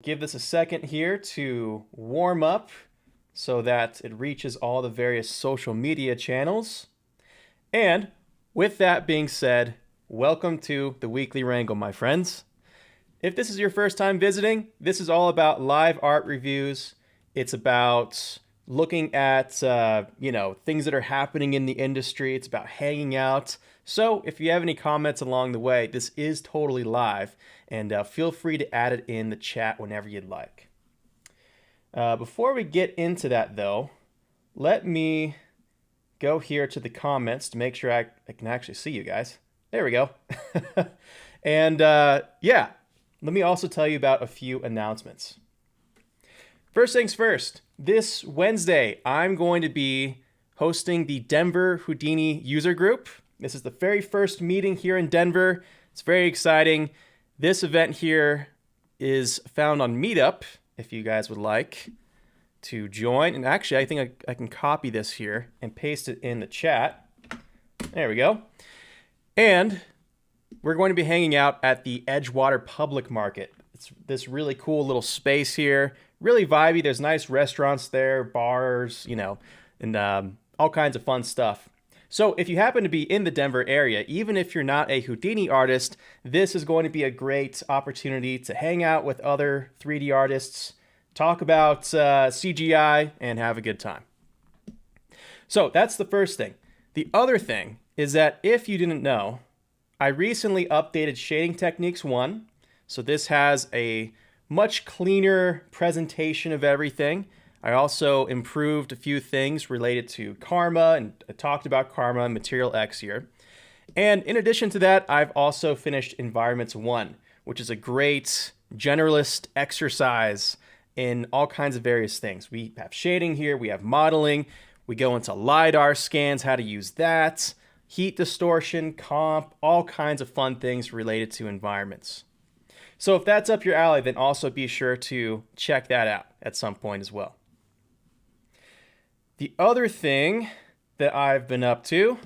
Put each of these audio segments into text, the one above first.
Give this a second here to warm up so that it reaches all the various social media channels. And with that being said, welcome to the Weekly Wrangle, my friends. If this is your first time visiting, this is all about live art reviews. It's about looking at, things that are happening in the industry. It's about hanging out. So if you have any comments along the way, this is totally live, and feel free to add it in the chat whenever you'd like. Before we get into that, though, let me go here to the comments to make sure I can actually see you guys. There we go. And let me also tell you about a few announcements. First things first, this Wednesday, I'm going to be hosting the Denver Houdini user group. This is the very first meeting here in Denver. It's very exciting. This event here is found on Meetup, if you guys would like to join. And actually, I think I can copy this here and paste it in the chat. There we go. And we're going to be hanging out at the Edgewater Public Market. It's this really cool little space here. Really vibey. There's nice restaurants there, bars, and all kinds of fun stuff. So if you happen to be in the Denver area, even if you're not a Houdini artist, this is going to be a great opportunity to hang out with other 3D artists, talk about CGI, and have a good time. So that's the first thing. The other thing is that if you didn't know, I recently updated Shading Techniques 1. So this has a much cleaner presentation of everything. I also improved a few things related to Karma, and I talked about Karma and Material X here. And in addition to that, I've also finished Environments 1, which is a great generalist exercise in all kinds of various things. We have shading here, we have modeling, we go into LiDAR scans, how to use that, heat distortion, comp, all kinds of fun things related to environments. So if that's up your alley, then also be sure to check that out at some point as well. The other thing that I've been up to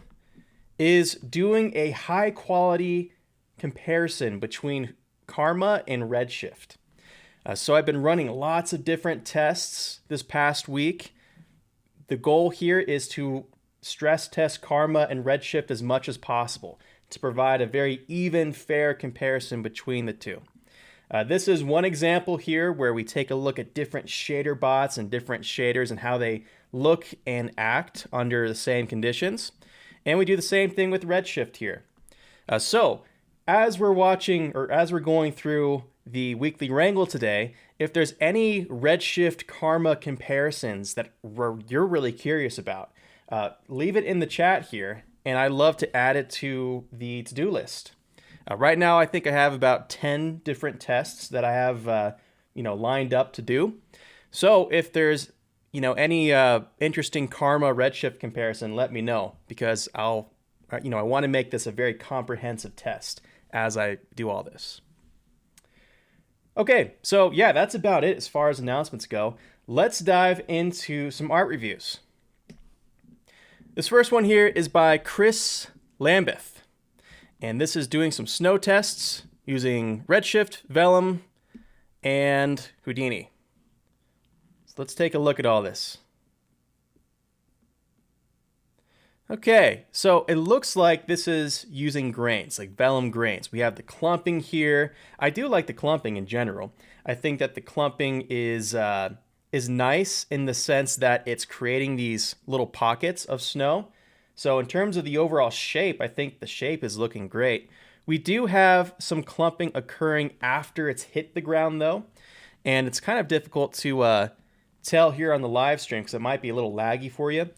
is doing a high quality comparison between Karma and Redshift. So I've been running lots of different tests this past week. The goal here is to stress test Karma and Redshift as much as possible to provide a very even, fair comparison between the two. This is one example here where we take a look at different shader bots and different shaders and how they look and act under the same conditions. And we do the same thing with Redshift here. So as we're watching, or as we're going through the Weekly Wrangle today, if there's any Redshift Karma comparisons that you're really curious about, leave it in the chat here, and I'd love to add it to the to-do list. Right now, I think I have about 10 different tests that I have, lined up to do. So if there's, any interesting Karma Redshift comparison, let me know, because I want to make this a very comprehensive test as I do all this. Okay, so yeah, that's about it as far as announcements go. Let's dive into some art reviews. This first one here is by Chris Lambeth. And this is doing some snow tests using Redshift, Vellum, and Houdini. So let's take a look at all this. Okay, so it looks like this is using grains, like Vellum grains. We have the clumping here. I do like the clumping in general. I think that the clumping is nice in the sense that it's creating these little pockets of snow. So in terms of the overall shape, I think the shape is looking great. We do have some clumping occurring after it's hit the ground though, and it's kind of difficult to tell here on the live stream because it might be a little laggy for you.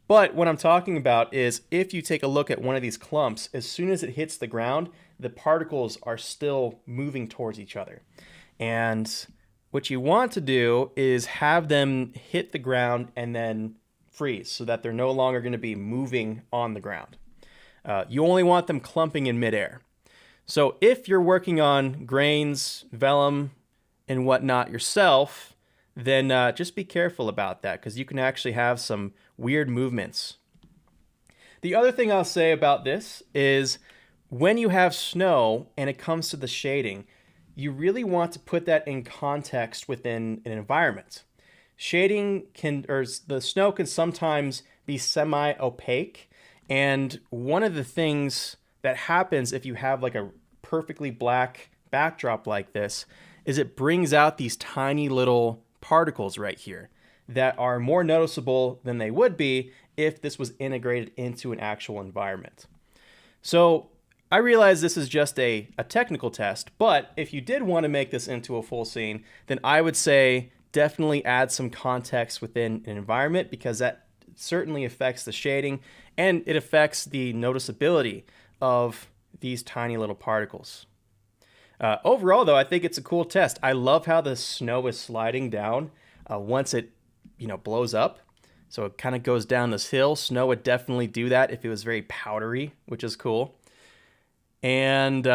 But what I'm talking about is if you take a look at one of these clumps, as soon as it hits the ground, the particles are still moving towards each other. And what you want to do is have them hit the ground and then freeze so that they're no longer going to be moving on the ground. You only want them clumping in midair. So if you're working on grains, vellum, and whatnot yourself, then just be careful about that because you can actually have some weird movements. The other thing I'll say about this is when you have snow and it comes to the shading, you really want to put that in context within an environment. Shading the snow can sometimes be semi-opaque. And one of the things that happens if you have like a perfectly black backdrop like this is it brings out these tiny little particles right here that are more noticeable than they would be if this was integrated into an actual environment. So I realize this is just a technical test, but if you did want to make this into a full scene, then I would say definitely add some context within an environment, because that certainly affects the shading and it affects the noticeability of these tiny little particles. Overall, though, I think it's a cool test. I love how the snow is sliding down once it, blows up. So it kind of goes down this hill. Snow would definitely do that if it was very powdery, which is cool. And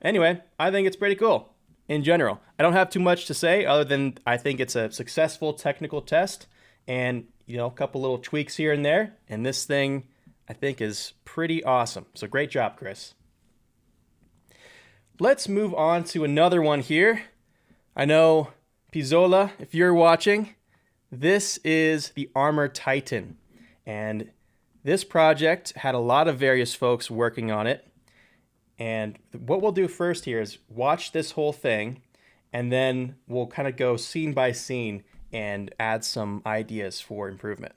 anyway, I think it's pretty cool in general. I don't have too much to say other than I think it's a successful technical test and, a couple little tweaks here and there. And this thing, I think, is pretty awesome. So great job, Chris. Let's move on to another one here. I know, Pizzola, if you're watching, this is the Armor Titan. And this project had a lot of various folks working on it. And what we'll do first here is watch this whole thing, and then we'll kind of go scene by scene and add some ideas for improvement.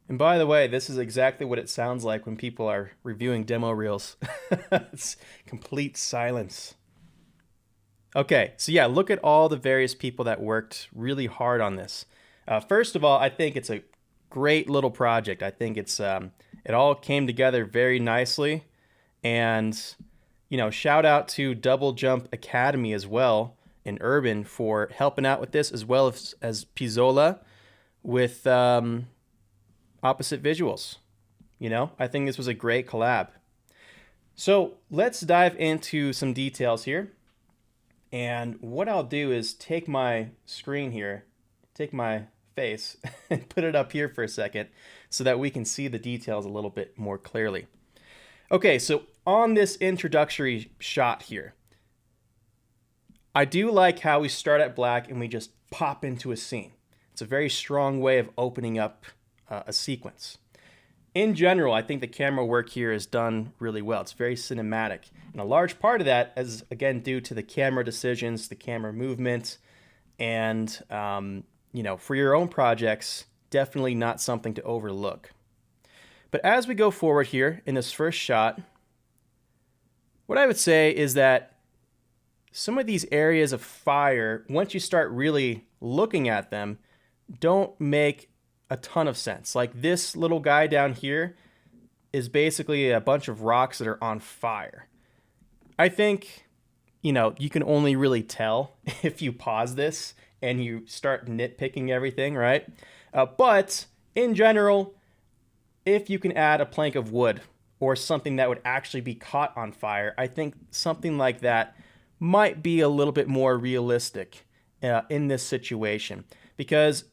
And by the way, this is exactly what it sounds like when people are reviewing demo reels. It's complete silence. Okay, so yeah, look at all the various people that worked really hard on this. First of all, I think it's a great little project. I think it all came together very nicely. And, shout out to Double Jump Academy as well in Urban for helping out with this, as well as Pizzola with opposite visuals. I think this was a great collab. So let's dive into some details here. And what I'll do is take my screen here, take my face, and put it up here for a second so that we can see the details a little bit more clearly. Okay, so on this introductory shot here, I do like how we start at black and we just pop into a scene. It's a very strong way of opening up a sequence. In general, I think the camera work here is done really well. It's very cinematic. And a large part of that is, again, due to the camera decisions, the camera movement, and, for your own projects, definitely not something to overlook. But as we go forward here in this first shot, what I would say is that some of these areas of fire, once you start really looking at them, don't make a ton of sense. Like this little guy down here is basically a bunch of rocks that are on fire. I think, you can only really tell if you pause this and you start nitpicking everything, right? But in general, if you can add a plank of wood or something that would actually be caught on fire, I think something like that might be a little bit more realistic in this situation. Because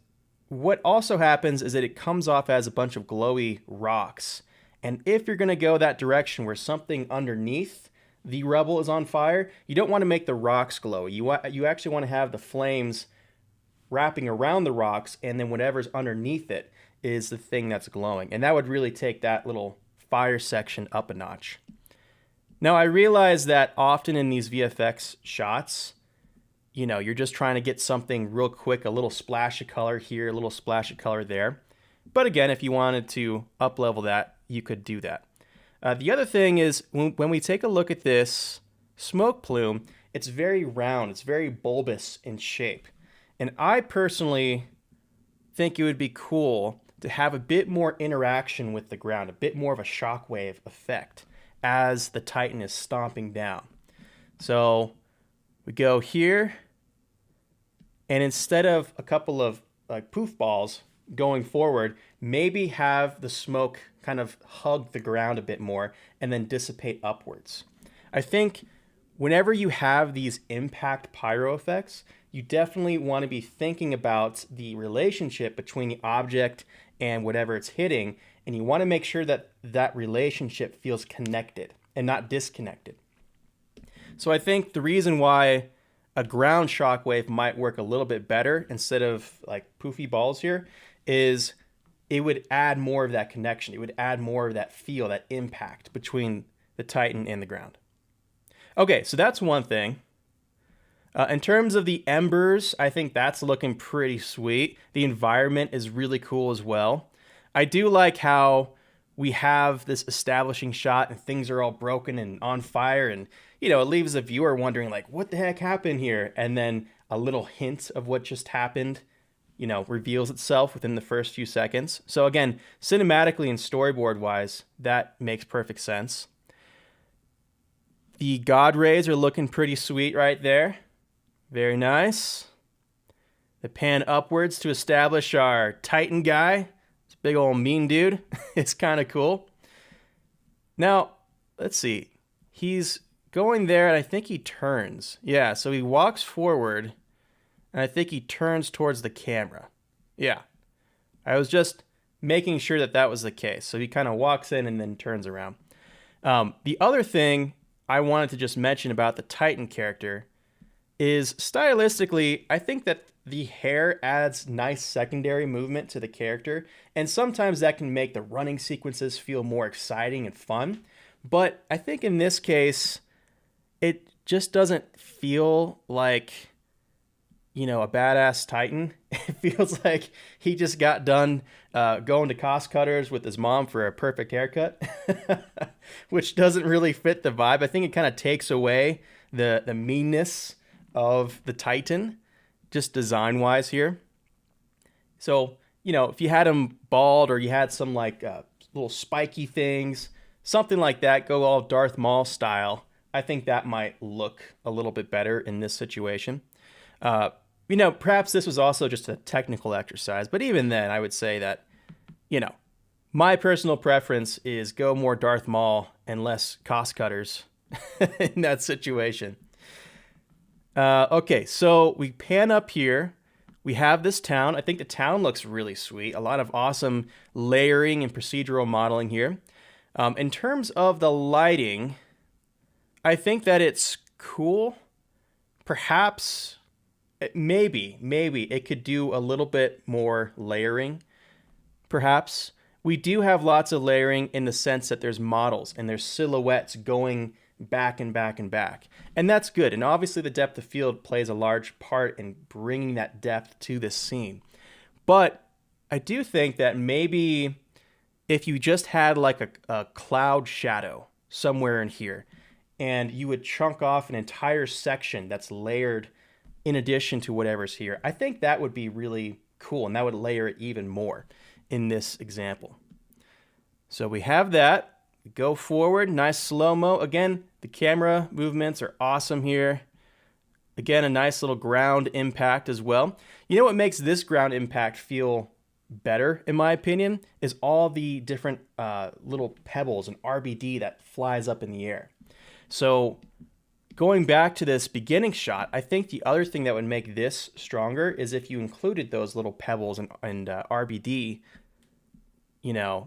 what also happens is that it comes off as a bunch of glowy rocks. And if you're going to go that direction where something underneath the rubble is on fire, you don't want to make the rocks glowy. You actually want to have the flames wrapping around the rocks, and then whatever's underneath it is the thing that's glowing. And that would really take that little fire section up a notch. Now, I realize that often in these VFX shots, you're just trying to get something real quick, a little splash of color here, a little splash of color there. But again, if you wanted to up-level that, you could do that. The other thing is when we take a look at this smoke plume, it's very round, it's very bulbous in shape. And I personally think it would be cool to have a bit more interaction with the ground, a bit more of a shockwave effect as the Titan is stomping down. So We go here, and instead of a couple of like poof balls going forward, maybe have the smoke kind of hug the ground a bit more and then dissipate upwards. I think whenever you have these impact pyro effects, you definitely want to be thinking about the relationship between the object and whatever it's hitting, and you want to make sure that that relationship feels connected and not disconnected. So I think the reason why a ground shockwave might work a little bit better instead of like poofy balls here is it would add more of that connection. It would add more of that feel, that impact between the Titan and the ground. Okay, so that's one thing. In terms of the embers, I think that's looking pretty sweet. The environment is really cool as well. I do like how we have this establishing shot and things are all broken and on fire, and it leaves the viewer wondering like, what the heck happened here? And then a little hint of what just happened, reveals itself within the first few seconds. So again, cinematically and storyboard wise, that makes perfect sense. The God rays are looking pretty sweet right there. Very nice. The pan upwards to establish our Titan guy. This big old mean dude. It's kind of cool. Now, let's see. He's going there, and I think he turns. Yeah, so he walks forward, and I think he turns towards the camera. Yeah. I was just making sure that that was the case. So he kind of walks in and then turns around. The other thing I wanted to just mention about the Titan character is stylistically, I think that the hair adds nice secondary movement to the character, and sometimes that can make the running sequences feel more exciting and fun. But I think in this case, it just doesn't feel like, a badass Titan. It feels like he just got done going to cost cutters with his mom for a perfect haircut, which doesn't really fit the vibe. I think it kind of takes away the meanness of the Titan, just design-wise here. So, if you had him bald or you had some like little spiky things, something like that, go all Darth Maul style, I think that might look a little bit better in this situation. Perhaps this was also just a technical exercise, but even then, I would say that, my personal preference is go more Darth Maul and less cost cutters in that situation. Okay, so we pan up here. We have this town. I think the town looks really sweet. A lot of awesome layering and procedural modeling here. In terms of the lighting, I think that it's cool. Perhaps, maybe it could do a little bit more layering. Perhaps. We do have lots of layering in the sense that there's models and there's silhouettes going back and back and back. And that's good. And obviously the depth of field plays a large part in bringing that depth to this scene. But I do think that maybe if you just had like a cloud shadow somewhere in here, and you would chunk off an entire section that's layered in addition to whatever's here, I think that would be really cool, and that would layer it even more in this example. So we have that. Go forward, nice slow-mo. Again, the camera movements are awesome here. Again, a nice little ground impact as well. You know what makes this ground impact feel better, in my opinion, is all the different little pebbles and RBD that flies up in the air. So going back to this beginning shot, I think the other thing that would make this stronger is if you included those little pebbles and RBD,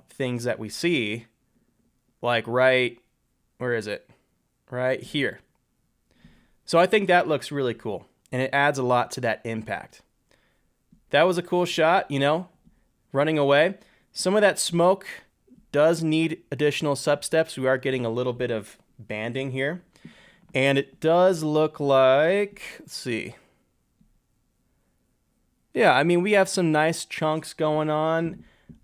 things that we see, like where is it? Right here. So I think that looks really cool, and it adds a lot to that impact. That was a cool shot, running away. Some of that smoke does need additional substeps. We are getting a little bit of banding here. And it does look like, let's see. Yeah, we have some nice chunks going on.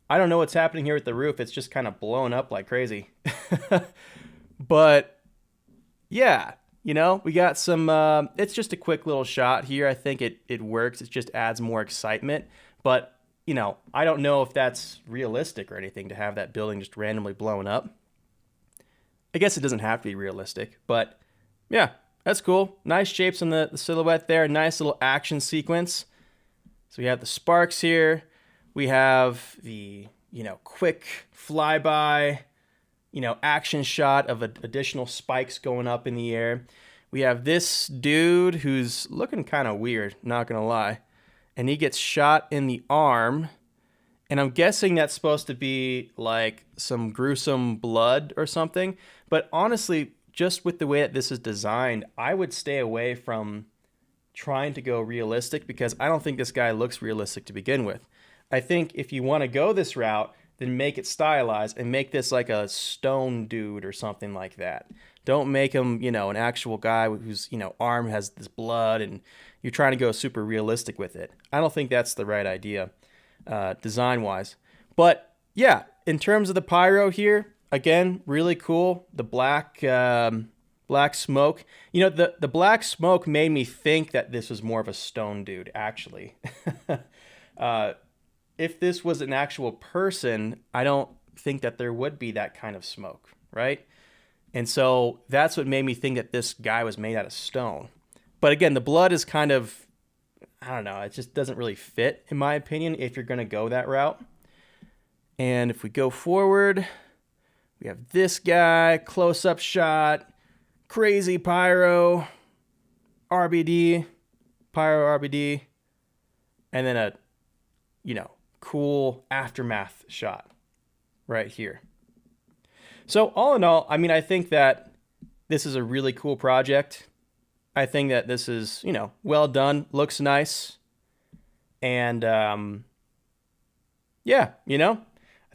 I don't know what's happening here with the roof. It's just kind of blowing up like crazy. But yeah, we got some, it's just a quick little shot here. I think it works. It just adds more excitement. But, I don't know if that's realistic or anything to have that building just randomly blowing up. I guess it doesn't have to be realistic, but yeah, That's cool. Nice shapes in the silhouette there. Nice little action sequence. So we have the sparks here. We have the, quick flyby, action shot of additional spikes going up in the air. We have this dude who's looking kind of weird, not going to lie. And he gets shot in the arm. And I'm guessing that's supposed to be like some gruesome blood or something. But honestly, just with the way that this is designed, I would stay away from trying to go realistic because I don't think this guy looks realistic to begin with. I think if you want to go this route, then make it stylized and make this like a stone dude or something like that. Don't make him, an actual guy whose, arm has this blood and you're trying to go super realistic with it. I don't think that's the right idea, design-wise. But yeah, in terms of the pyro here, again, really cool. The black smoke. The black smoke made me think that this was more of a stone dude, actually. If this was an actual person, I don't think that there would be that kind of smoke, right? And so that's what made me think that this guy was made out of stone. But again, the blood is kind of, I don't know, it just doesn't really fit, in my opinion, if you're going to go that route. And if we go forward, we have this guy, close-up shot, crazy pyro, RBD, pyro RBD, and then a, cool aftermath shot right here. So all in all, I think that this is a really cool project. I think that this is, well done, looks nice. And yeah, I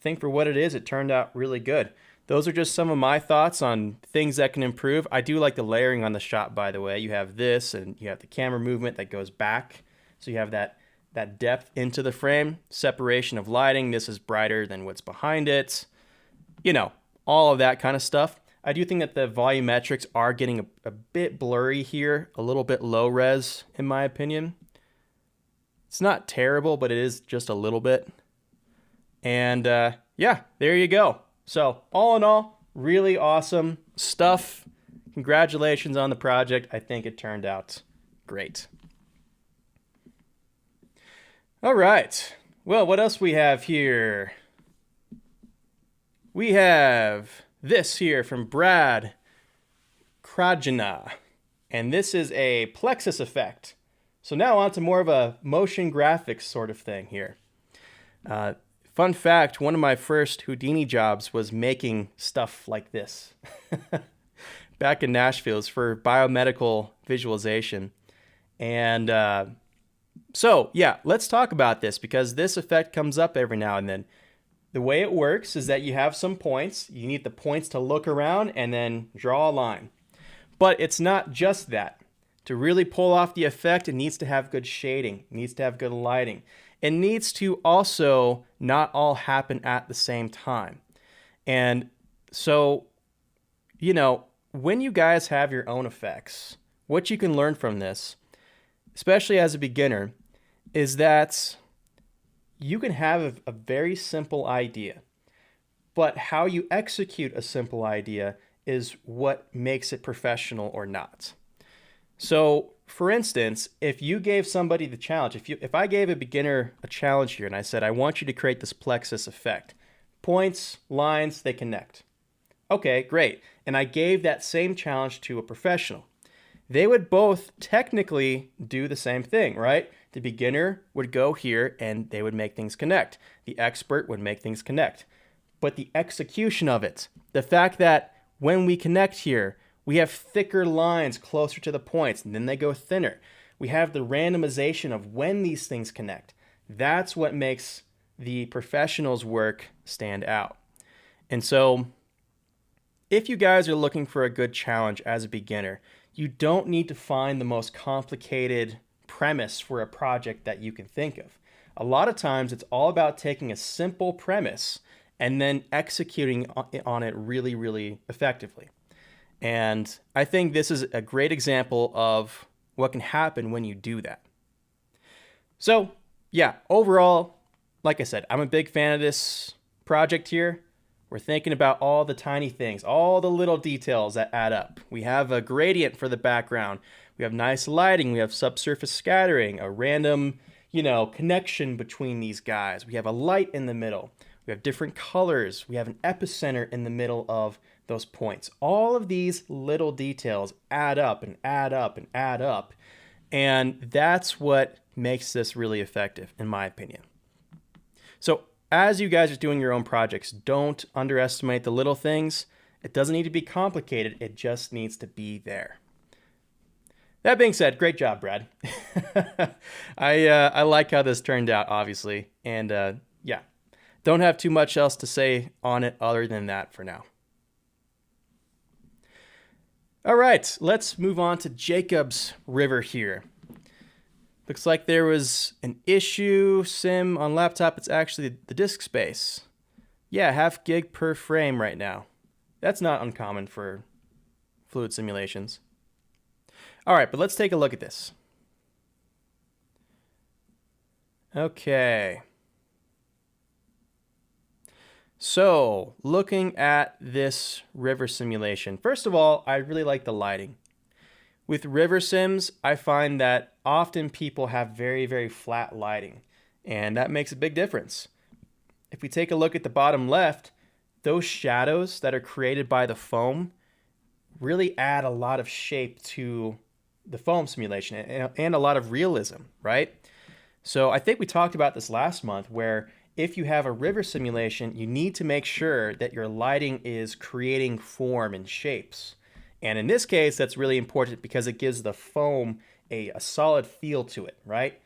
think for what it is, it turned out really good. Those are just some of my thoughts on things that can improve. I do like the layering on the shot, by the way. You have this and you have the camera movement that goes back. So you have that depth into the frame, separation of lighting. This is brighter than what's behind it. All of that kind of stuff. I do think that the volumetrics are getting a bit blurry here, a little bit low res, in my opinion. It's not terrible, but it is just a little bit. And yeah, there you go. So all in all, really awesome stuff. Congratulations on the project. I think it turned out great. All right. Well, what else we have here? We have this here from Brad Krajina. And this is a Plexus effect. So now on to more of a motion graphics sort of thing here. Fun fact, one of my first Houdini jobs was making stuff like this. Back in Nashville, it was for biomedical visualization. And so, yeah, let's talk about this because this effect comes up every now and then. The way it works is that you have some points. You need the points to look around and then draw a line. But it's not just that. To really pull off the effect, it needs to have good shading. It needs to have good lighting. It needs to also not all happen at the same time. And so, when you guys have your own effects, what you can learn from this, especially as a beginner, is that you can have a very simple idea, but how you execute a simple idea is what makes it professional or not. So, for instance, if you gave somebody the challenge, if I gave a beginner a challenge here and I said, I want you to create this Plexus effect, points, lines, they connect. Okay, great. And I gave that same challenge to a professional. They would both technically do the same thing, right? The beginner would go here and they would make things connect. The expert would make things connect. But the execution of it, the fact that when we connect here, we have thicker lines closer to the points, and then they go thinner. We have the randomization of when these things connect. That's what makes the professional's work stand out. And so, if you guys are looking for a good challenge as a beginner, you don't need to find the most complicated premise for a project that you can think of. A lot of times, it's all about taking a simple premise and then executing on it really, really effectively. And I think this is a great example of what can happen when you do that. So, yeah, overall, like I said, I'm a big fan of this project here. We're thinking about all the tiny things, all the little details that add up. We have a gradient for the background. We have nice lighting. We have subsurface scattering, a random, connection between these guys. We have a light in the middle. We have different colors. We have an epicenter in the middle of those points. All of these little details add up and add up and add up. And that's what makes this really effective, in my opinion. So as you guys are doing your own projects, don't underestimate the little things. It doesn't need to be complicated. It just needs to be there. That being said, great job, Brad. I like how this turned out, obviously. And yeah, don't have too much else to say on it other than that for now. All right, let's move on to Jacob's River here. Looks like there was an issue. Sim on laptop, it's actually the disk space. Yeah, 0.5 gig per frame right now. That's not uncommon for fluid simulations. All right, but let's take a look at this. Okay. So, looking at this river simulation, first of all, I really like the lighting. With river sims, I find that often people have very, very flat lighting, and that makes a big difference. If we take a look at the bottom left, those shadows that are created by the foam really add a lot of shape to the foam simulation and a lot of realism, right? So I think we talked about this last month where if you have a river simulation, you need to make sure that your lighting is creating form and shapes. And in this case, that's really important because it gives the foam a solid feel to it, right?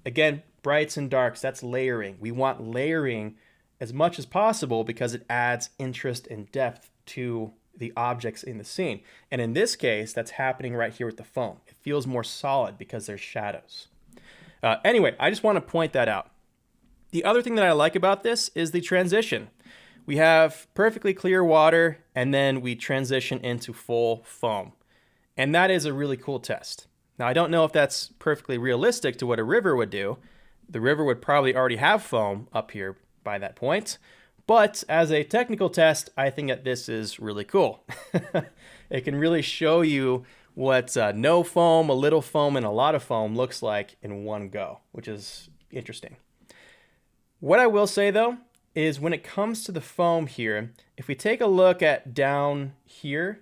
Again, brights and darks, that's layering. We want layering as much as possible because it adds interest and depth to the objects in the scene. And in this case, that's happening right here with the foam. It feels more solid because there's shadows. Anyway, I just want to point that out. The other thing that I like about this is the transition. We have perfectly clear water, and then we transition into full foam. And that is a really cool test. Now, I don't know if that's perfectly realistic to what a river would do. The river would probably already have foam up here by that point. But as a technical test, I think that this is really cool. It can really show you what no foam, a little foam, and a lot of foam looks like in one go, which is interesting. What I will say, though, is when it comes to the foam here, if we take a look at down here,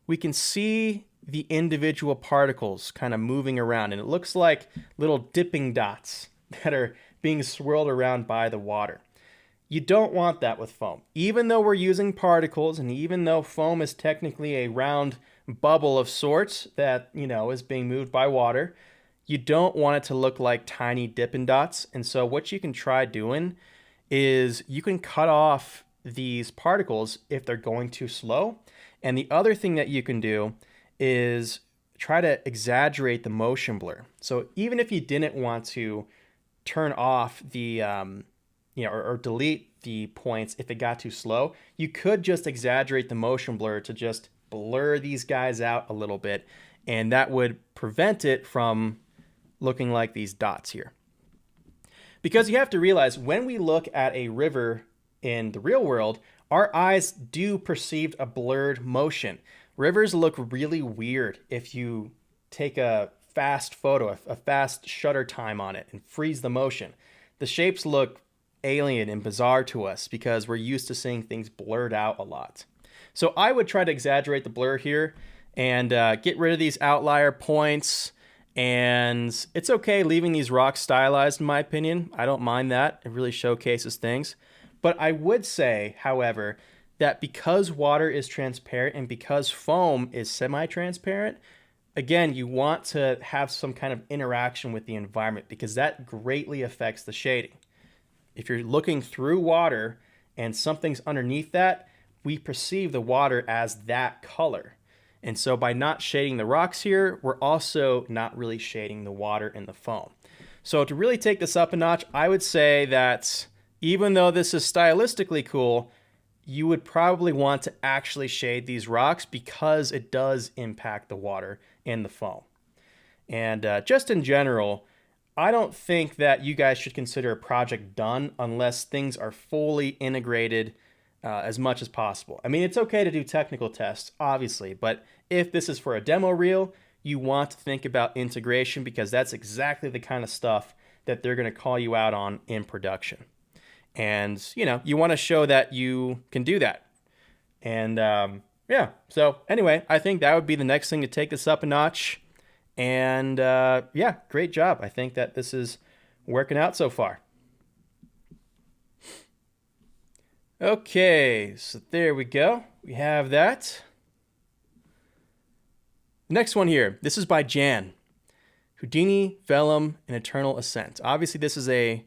we can see the individual particles kind of moving around, and it looks like little dipping dots that are being swirled around by the water. You don't want that with foam. Even though we're using particles, and even though foam is technically a round bubble of sorts that, is being moved by water, you don't want it to look like tiny dipping dots. And so what you can try doing is you can cut off these particles if they're going too slow. And the other thing that you can do is try to exaggerate the motion blur. So even if you didn't want to turn off the, or delete the points if it got too slow, you could just exaggerate the motion blur to just blur these guys out a little bit. And that would prevent it from looking like these dots here. Because you have to realize when we look at a river in the real world, our eyes do perceive a blurred motion. Rivers look really weird if you take a fast photo, a fast shutter time on it and freeze the motion. The shapes look alien and bizarre to us because we're used to seeing things blurred out a lot. So I would try to exaggerate the blur here and get rid of these outlier points. And it's okay leaving these rocks stylized, in my opinion. I don't mind that. It really showcases things. But I would say, however, that because water is transparent and because foam is semi-transparent, again, you want to have some kind of interaction with the environment because that greatly affects the shading. If you're looking through water and something's underneath that, we perceive the water as that color. And so by not shading the rocks here, we're also not really shading the water in the foam. So to really take this up a notch, I would say that even though this is stylistically cool, you would probably want to actually shade these rocks because it does impact the water in the foam. And just in general, I don't think that you guys should consider a project done unless things are fully integrated as much as possible. I mean, it's okay to do technical tests, obviously, but if this is for a demo reel, you want to think about integration because that's exactly the kind of stuff that they're going to call you out on in production. And, you want to show that you can do that. And yeah, so anyway, I think that would be the next thing to take this up a notch. And yeah, great job. I think that this is working out so far. Okay, so there we go. We have that. Next one here. This is by Jan. Houdini, Vellum, and Eternal Ascent. Obviously, this is a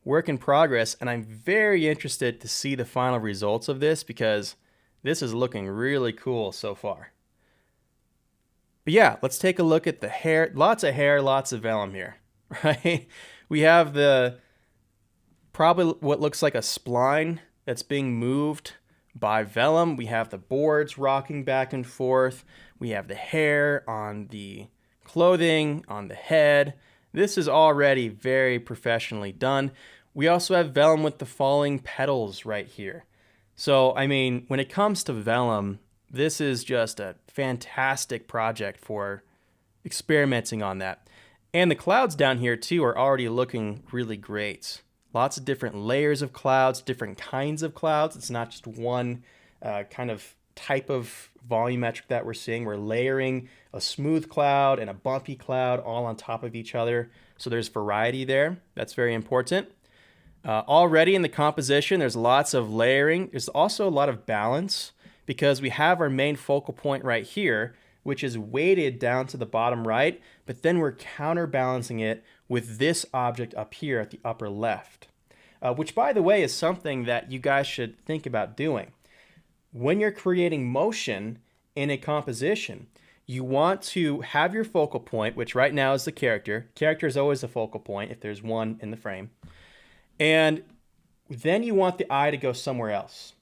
work in progress, and I'm very interested to see the final results of this because this is looking really cool so far. But yeah, let's take a look at the hair. Lots of hair, lots of vellum here, right? We have probably what looks like a spline that's being moved by vellum. We have the boards rocking back and forth. We have the hair on the clothing, on the head. This is already very professionally done. We also have vellum with the falling petals right here. So, I mean, when it comes to vellum, this is just a fantastic project for experimenting on that. And the clouds down here too are already looking really great. Lots of different layers of clouds, different kinds of clouds. It's not just one kind of type of volumetric that we're seeing. We're layering a smooth cloud and a bumpy cloud all on top of each other. So there's variety there. That's very important. Already in the composition, there's lots of layering. There's also a lot of balance because we have our main focal point right here, which is weighted down to the bottom right, but then we're counterbalancing it with this object up here at the upper left, which, by the way, is something that you guys should think about doing. When you're creating motion in a composition, you want to have your focal point, which right now is the character. Character is always a focal point if there's one in the frame. And then you want the eye to go somewhere else.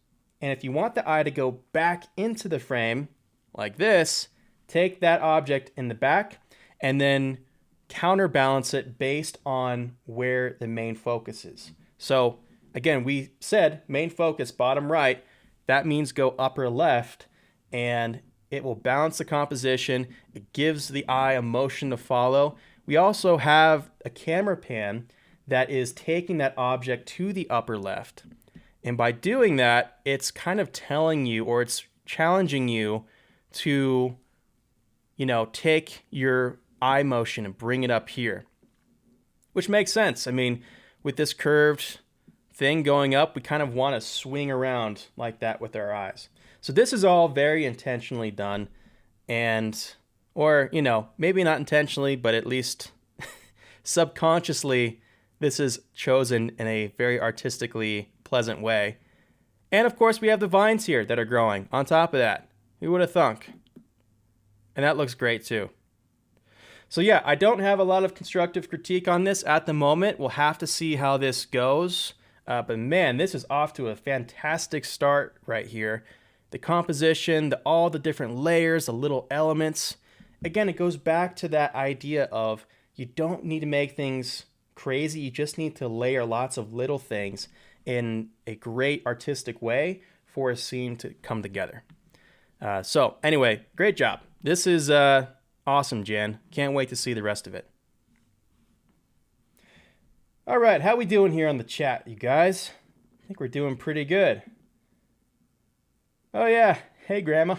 And if you want the eye to go back into the frame like this, take that object in the back and then counterbalance it based on where the main focus is. So again, we said main focus bottom right. That means go upper left, and it will balance the composition. It gives the eye a motion to follow. We also have a camera pan that is taking that object to the upper left. And by doing that, it's kind of telling you, or it's challenging you to, take your eye motion and bring it up here, which makes sense. I mean, with this curved thing going up, we kind of want to swing around like that with our eyes. So this is all very intentionally done, or maybe not intentionally, but at least subconsciously, this is chosen in a very artistically pleasant way. And of course, we have the vines here that are growing on top of that. Who would have thunk? And that looks great too. So yeah, I don't have a lot of constructive critique on this at the moment. We'll have to see how this goes. But man, this is off to a fantastic start right here. The composition, all the different layers, the little elements. Again, it goes back to that idea of you don't need to make things crazy. You just need to layer lots of little things in a great artistic way for a scene to come together. So anyway, great job. This is awesome, Jan. Can't wait to see the rest of it. All right, how we doing here on the chat, you guys? I think we're doing pretty good. Oh yeah, hey Grandma.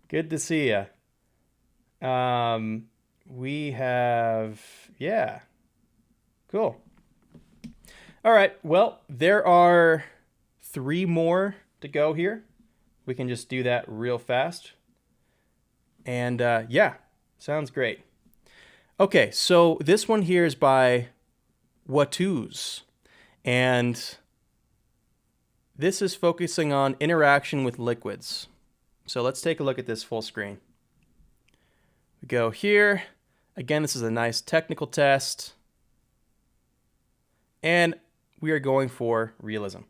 Good to see you. We have, yeah, cool. All right, well, there are 3 more to go here. We can just do that real fast. And yeah, sounds great. Okay, so this one here is by Watuz, and this is focusing on interaction with liquids. So let's take a look at this full screen. We go here. Again, this is a nice technical test. And we are going for realism.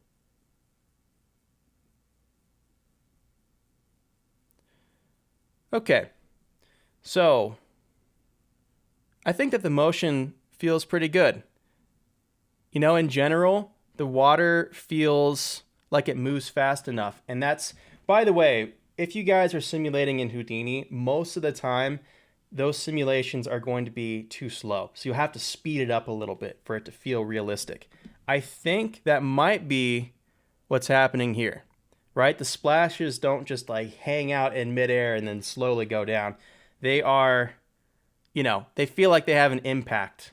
Okay, so I think that the motion feels pretty good. In general, the water feels like it moves fast enough. And that's, by the way, if you guys are simulating in Houdini, most of the time, those simulations are going to be too slow. So you'll have to speed it up a little bit for it to feel realistic. I think that might be what's happening here, right? The splashes don't just like hang out in midair and then slowly go down. They are, they feel like they have an impact.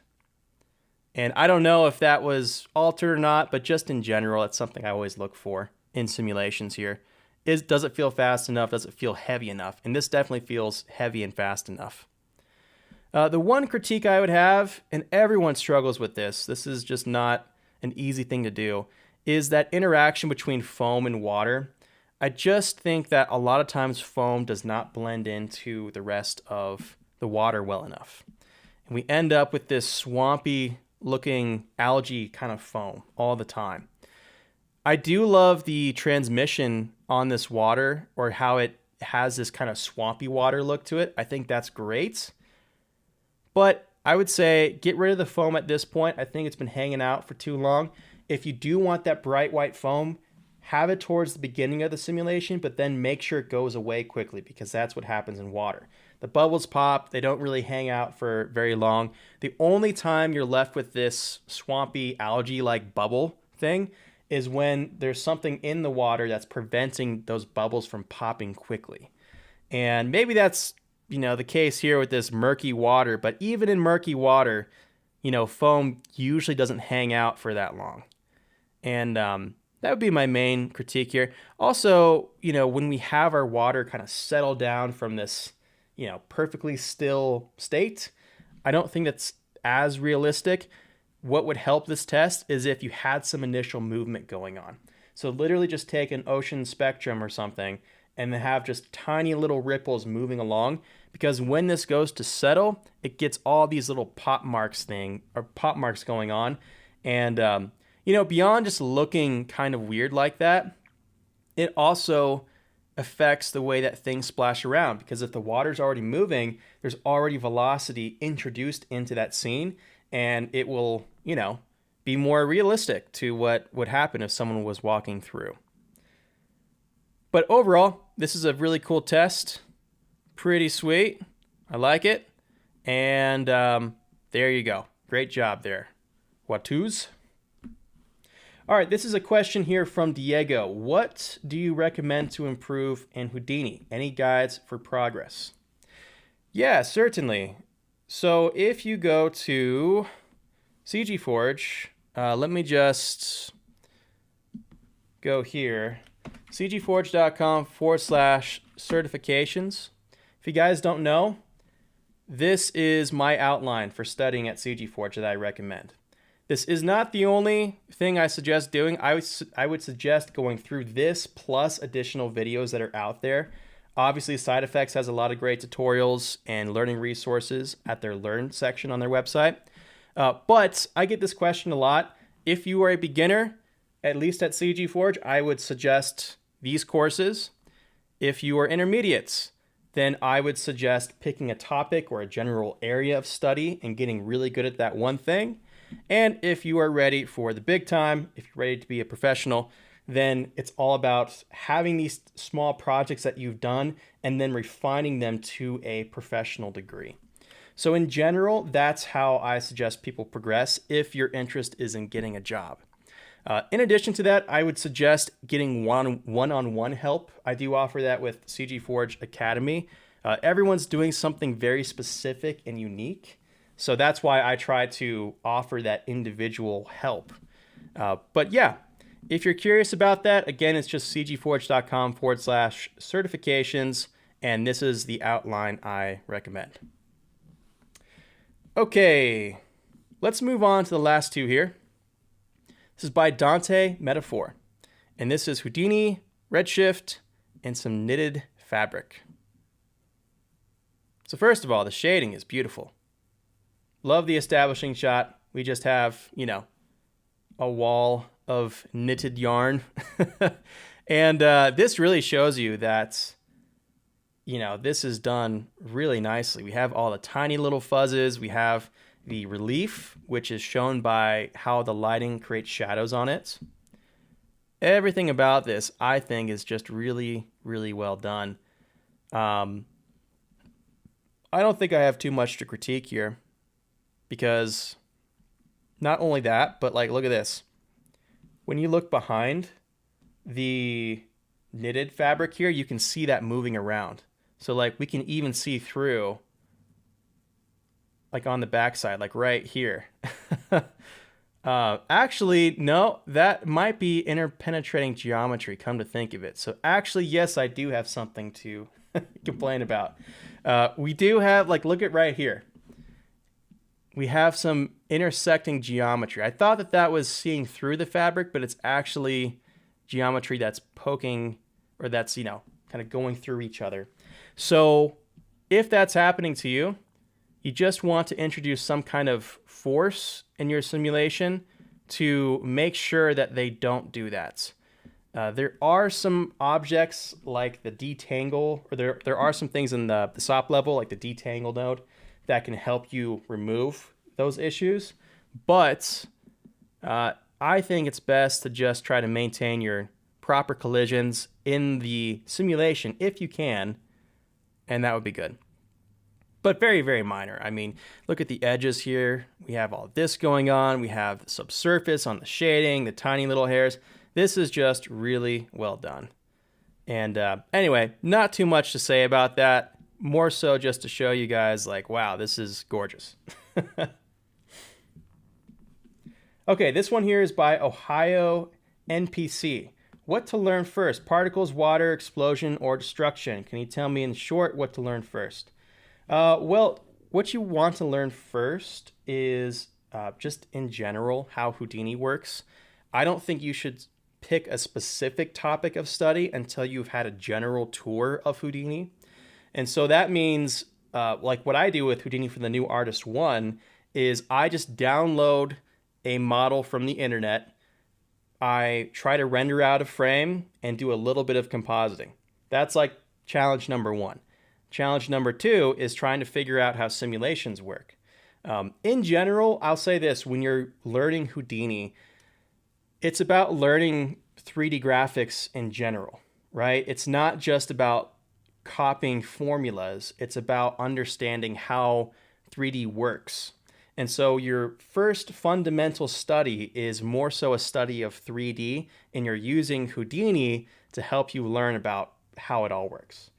And I don't know if that was altered or not, but just in general, it's something I always look for in simulations here. Does it feel fast enough? Does it feel heavy enough? And this definitely feels heavy and fast enough. The one critique I would have, and everyone struggles with this is just not an easy thing to do, is that interaction between foam and water. I just think that a lot of times foam does not blend into the rest of the water well enough. And we end up with this swampy looking algae kind of foam all the time. I do love the transmission on this water, or how it has this kind of swampy water look to it. I think that's great. But I would say get rid of the foam at this point. I think it's been hanging out for too long. If you do want that bright white foam, have it towards the beginning of the simulation, but then make sure it goes away quickly, because that's what happens in water. The bubbles pop, they don't really hang out for very long. The only time you're left with this swampy algae-like bubble thing is when there's something in the water that's preventing those bubbles from popping quickly. And maybe that's, the case here with this murky water, but even in murky water, foam usually doesn't hang out for that long. And that would be my main critique here. Also, when we have our water kind of settle down from this, perfectly still state, I don't think that's as realistic. What would help this test is if you had some initial movement going on. So literally just take an ocean spectrum or something and then have just tiny little ripples moving along, because when this goes to settle, it gets all these little pop marks going on. And, beyond just looking kind of weird like that, it also affects the way that things splash around, because if the water's already moving, there's already velocity introduced into that scene, and it will, be more realistic to what would happen if someone was walking through. But overall, this is a really cool test. Pretty sweet. I like it. And there you go. Great job there. Watoos. All right, this is a question here from Diego. What do you recommend to improve in Houdini? Any guides for progress? Yeah, certainly. So if you go to CG Forge, let me just go here. cgforge.com/certifications. If you guys don't know, this is my outline for studying at CG Forge that I recommend. This is not the only thing I suggest doing. I would suggest going through this plus additional videos that are out there. Obviously, Side Effects has a lot of great tutorials and learning resources at their Learn section on their website. But I get this question a lot. If you are a beginner, at least at CG Forge, I would suggest these courses. If you are intermediates, then I would suggest picking a topic or a general area of study and getting really good at that one thing. And if you are ready for the big time, if you're ready to be a professional, then it's all about having these small projects that you've done and then refining them to a professional degree. So in general, that's how I suggest people progress if your interest is in getting a job. In addition to that, I would suggest getting one-on-one help. I do offer that with CG Forge Academy. Everyone's doing something very specific and unique. So that's why I try to offer that individual help. But yeah, if you're curious about that, again, it's just cgforge.com/certifications, and this is the outline I recommend. Okay, let's move on to the last two here. This is by Dante Metaphor, and this is Houdini, Redshift, and some knitted fabric. So first of all, the shading is beautiful. Love the establishing shot. We just have, a wall of knitted yarn. And this really shows you that, this is done really nicely. We have all the tiny little fuzzes. We have the relief, which is shown by how the lighting creates shadows on it. Everything about this, I think, is just really, really well done. I don't think I have too much to critique here, because not only that, but like, look at this. When you look behind the knitted fabric here, you can see that moving around. So like we can even see through, like on the backside, like right here. Actually, no, that might be interpenetrating geometry, come to think of it. So actually, yes, I do have something to complain about. We do have, like, look at right here. We have some intersecting geometry. I thought that that was seeing through the fabric, but it's actually geometry that's poking, or that's, you know, kind of going through each other. So if that's happening to you, you just want to introduce some kind of force in your simulation to make sure that they don't do that. There are some objects like the detangle, or there are some things in the SOP level, like the detangle node, that can help you remove those issues. But I think it's best to just try to maintain your proper collisions in the simulation if you can, and that would be good. But very, very minor. I mean, look at the edges here. We have all this going on. We have the subsurface on the shading, the tiny little hairs. This is just really well done. And anyway, not too much to say about that. More so just to show you guys, like, wow, this is gorgeous. Okay, this one here is by Ohio NPC. What to learn first? Particles, water, explosion, or destruction? Can you tell me in short what to learn first? Well, what you want to learn first is just in general how Houdini works. I don't think you should pick a specific topic of study until you've had a general tour of Houdini. And so that means, like what I do with Houdini for the New Artist 1 is I just download a model from the internet. I try to render out a frame and do a little bit of compositing. That's like challenge number 1. Challenge number 2 is trying to figure out how simulations work. In general, I'll say this, when you're learning Houdini, it's about learning 3D graphics in general, right? It's not just about copying formulas. It's about understanding how 3D works. And so your first fundamental study is more so a study of 3D, and you're using Houdini to help you learn about how it all works.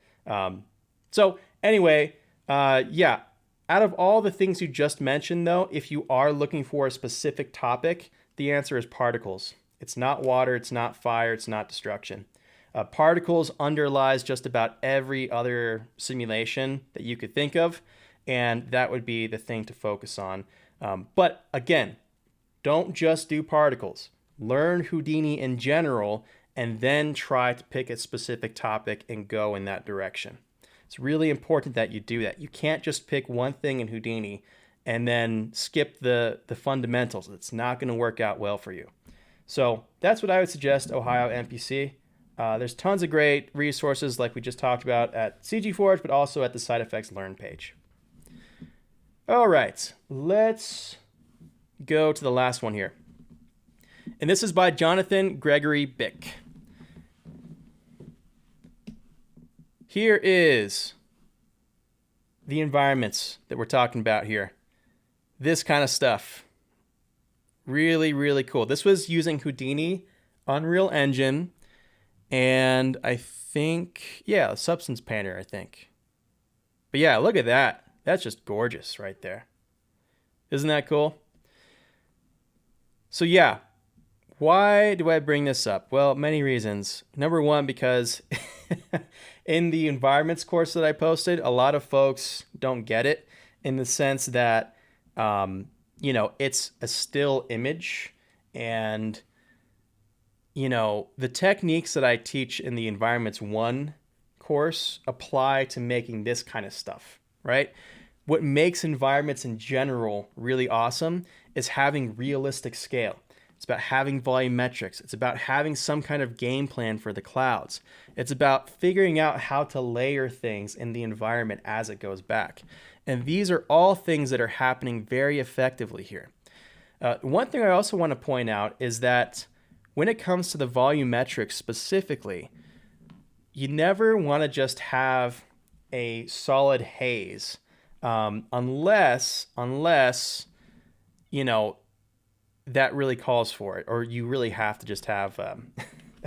So anyway, yeah, out of all the things you just mentioned, though, if you are looking for a specific topic, the answer is particles. It's not water, it's not fire, it's not destruction. Particles underlies just about every other simulation that you could think of, and that would be the thing to focus on. But again, don't just do particles. Learn Houdini in general, and then try to pick a specific topic and go in that direction. It's really important that you do that. You can't just pick one thing in Houdini and then skip the fundamentals. It's not going to work out well for you. So that's what I would suggest, Ohio NPC. There's tons of great resources like we just talked about at CG Forge, but also at the Side Effects Learn page. All right, let's go to the last one here. And this is by Jonathan Gregory Bick. Here is the environments that we're talking about here. This kind of stuff. Really, really cool. This was using Houdini, Unreal Engine, and I think, yeah, Substance Painter, I think. But yeah, look at that. That's just gorgeous right there. Isn't that cool? So yeah, why do I bring this up? Well, many reasons. Number one, because in the environments course that I posted, a lot of folks don't get it in the sense that, you know, it's a still image, and, you know, the techniques that I teach in the Environments 1 course apply to making this kind of stuff, right? What makes environments in general really awesome is having realistic scale. It's about having volumetrics. It's about having some kind of game plan for the clouds. It's about figuring out how to layer things in the environment as it goes back. And these are all things that are happening very effectively here. One thing I also want to point out is that when it comes to the volumetrics specifically, you never want to just have a solid haze unless you know, that really calls for it, or you really have to just have a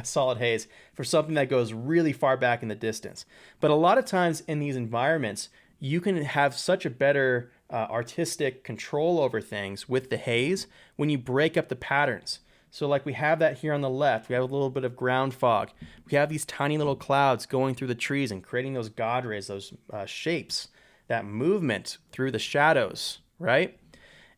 solid haze for something that goes really far back in the distance. But a lot of times in these environments, you can have such a better artistic control over things with the haze when you break up the patterns. So like we have that here on the left, we have a little bit of ground fog. We have these tiny little clouds going through the trees and creating those God rays, those shapes, that movement through the shadows, right?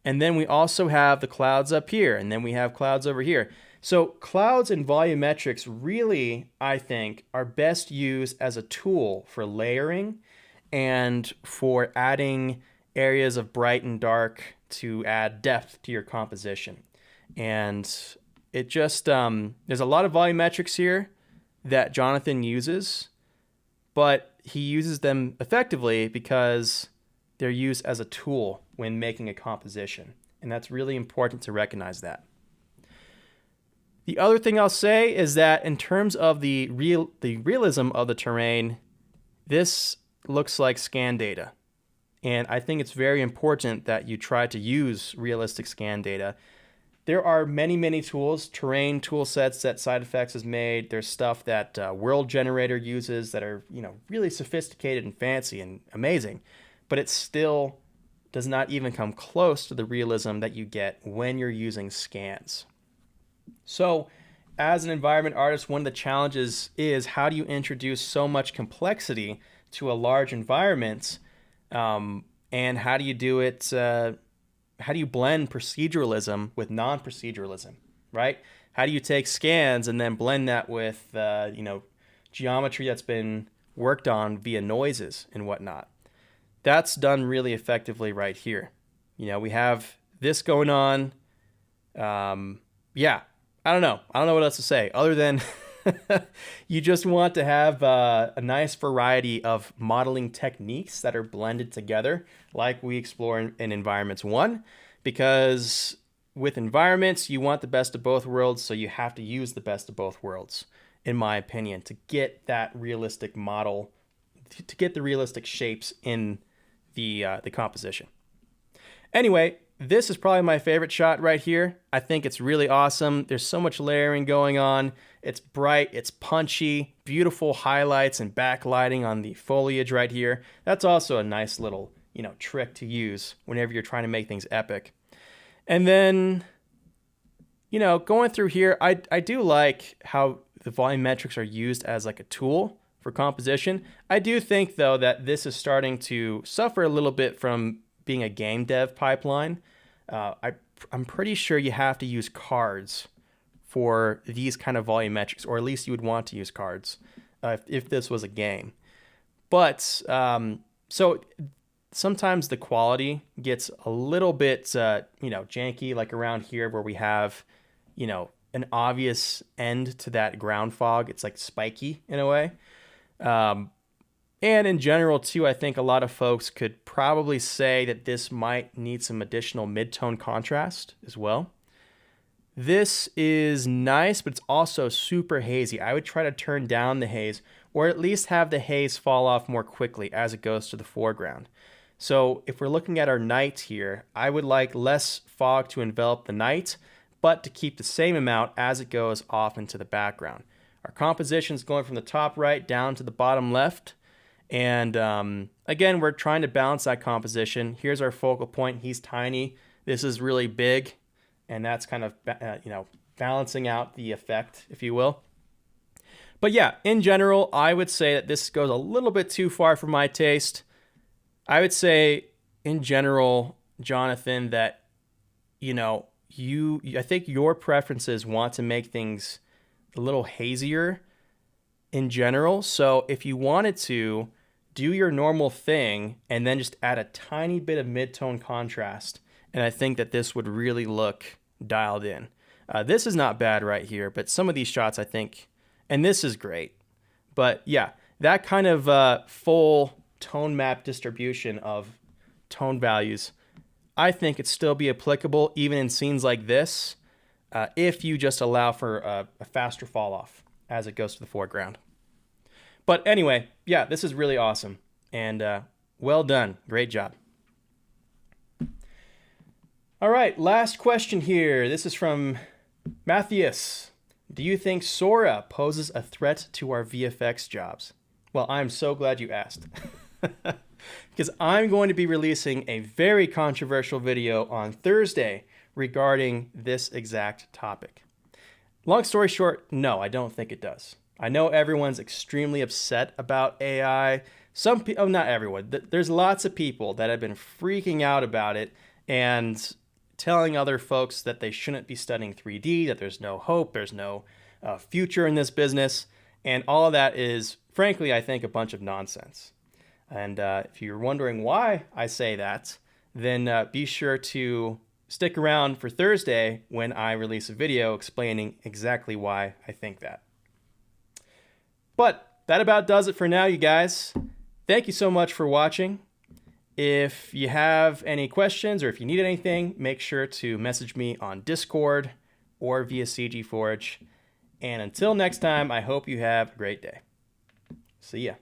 And then we also have the clouds up here, and then we have clouds over here. So clouds and volumetrics really, I think, are best used as a tool for layering and for adding areas of bright and dark to add depth to your composition. And it just, there's a lot of volumetrics here that Jonathan uses, but he uses them effectively because they're used as a tool when making a composition. And that's really important to recognize that. The other thing I'll say is that in terms of the realism of the terrain, this looks like scan data. And I think it's very important that you try to use realistic scan data. There are many, many tools, terrain tool sets that Side Effects has made. There's stuff that World Generator uses that are, really sophisticated and fancy and amazing. But it still does not even come close to the realism that you get when you're using scans. So as an environment artist, one of the challenges is how do you introduce so much complexity to a large environment, and how do you do it, how do you blend proceduralism with non-proceduralism, right? How do you take scans and then blend that with, geometry that's been worked on via noises and whatnot? That's done really effectively right here. We have this going on. I don't know what else to say other than you just want to have a nice variety of modeling techniques that are blended together like we explore in Environments 1, because with environments, you want the best of both worlds, so you have to use the best of both worlds, in my opinion, to get that realistic model, to get the realistic shapes in the composition. Anyway, this is probably my favorite shot right here. I think it's really awesome. There's so much layering going on. It's bright, it's punchy, beautiful highlights and backlighting on the foliage right here. That's also a nice little, trick to use whenever you're trying to make things epic. And then, going through here, I do like how the volumetrics are used as like a tool for composition. I do think, though, that this is starting to suffer a little bit from being a game dev pipeline. I'm pretty sure you have to use cards for these kind of volumetrics, or at least you would want to use cards if this was a game. But so sometimes the quality gets a little bit janky, like around here where we have an obvious end to that ground fog. It's like spiky in a way. And in general, too, I think a lot of folks could probably say that this might need some additional mid-tone contrast as well. This is nice, but it's also super hazy. I would try to turn down the haze, or at least have the haze fall off more quickly as it goes to the foreground. So if we're looking at our night here, I would like less fog to envelop the night, but to keep the same amount as it goes off into the background. Our composition is going from the top right down to the bottom left. And again, we're trying to balance that composition. Here's our focal point. He's tiny. This is really big. And that's kind of, balancing out the effect, if you will. But yeah, in general, I would say that this goes a little bit too far for my taste. I would say, in general, Jonathan, that, I think your preferences want to make things a little hazier in general. So if you wanted to do your normal thing and then just add a tiny bit of mid-tone contrast, and I think that this would really look dialed in. This is not bad right here, but some of these shots I think, and this is great. But yeah, that kind of full tone map distribution of, tone values, I think it'd still be applicable even in scenes like this if you just allow for a faster fall off as it goes to the foreground. But anyway, yeah, this is really awesome. And well done. Great job. All right, last question here. This is from Matthias. Do you think Sora poses a threat to our VFX jobs? Well, I'm so glad you asked. Because I'm going to be releasing a very controversial video on Thursday regarding this exact topic. Long story short, no, I don't think it does. I know everyone's extremely upset about AI. Not everyone. There's lots of people that have been freaking out about it and telling other folks that they shouldn't be studying 3D, that there's no hope, there's no future in this business. And all of that is, frankly, I think, a bunch of nonsense. And if you're wondering why I say that, then be sure to stick around for Thursday when I release a video explaining exactly why I think that. But that about does it for now, you guys. Thank you so much for watching. If you have any questions or if you need anything, make sure to message me on Discord or via CG Forge. And until next time, I hope you have a great day. See ya.